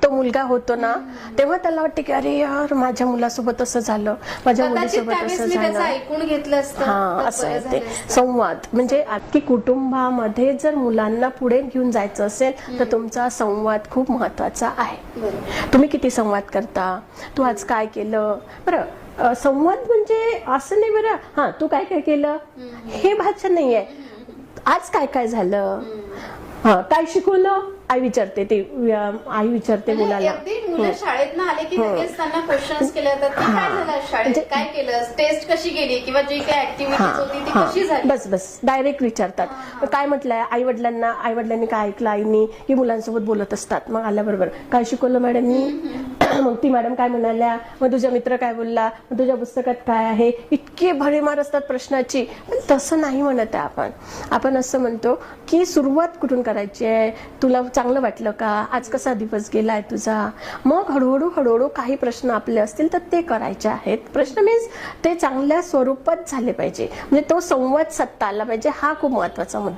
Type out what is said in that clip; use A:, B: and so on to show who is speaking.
A: तो मुलगा होतो ना तेव्हा त्याला वाटते की अरे यार माझ्या मुलासोबत असं झालं, माझ्या मुलीसोबत असं झालं.
B: ऐकून घेतलं असतं
A: हा, असं आहे ते संवाद. म्हणजे की कुटुंबामध्ये जर मुलांना पुढे घेऊन जायचं असेल तर तुमचा संवाद खूप महत्वाचा आहे. तुम्ही किती संवाद करता, तू आज काय केलं, बरं संवाद म्हणजे असं नाही बरं हा तू काय काय केलं हे भाषण नाहीये. आज काय काय झालं, हा काय शिकवलं, आई विचारते ते आई विचारते मुलाला.
B: मुलं शाळेत आले की लगेच त्यांना क्वेश्चन्स केले जातात की काय झालं शाळेत, काय केलं, टेस्ट कशी गेली किंवा जी काय ऍक्टिव्हिटीज होती ती कशी झाली,
A: बस बस डायरेक्ट विचारतात. काय म्हटलंय आई वडिलांनी काय ऐकलं आईनी, की मुलांसोबत बोलत असतात. मग आल्याबरोबर काय शिकवलं मॅडमनी, मग ती मॅडम काय म्हणाल्या, मग तुझा मित्र काय बोलला, मग तुझ्या पुस्तकात काय आहे. इतके भरेमार असतात प्रश्नाची. पण तसं नाही म्हणत आहे आपण असं म्हणतो की सुरुवात कुठून करायची आहे, तुला चांगलं वाटलं का, आज कसा दिवस गेलाय तुझा. मग हळूहळू काही प्रश्न आपले असतील तर ते करायचे आहेत. प्रश्न मीन्स ते चांगल्या स्वरूपात झाले पाहिजे, म्हणजे तो संवाद साधता आला पाहिजे. हा खूप महत्वाचा मुद्दा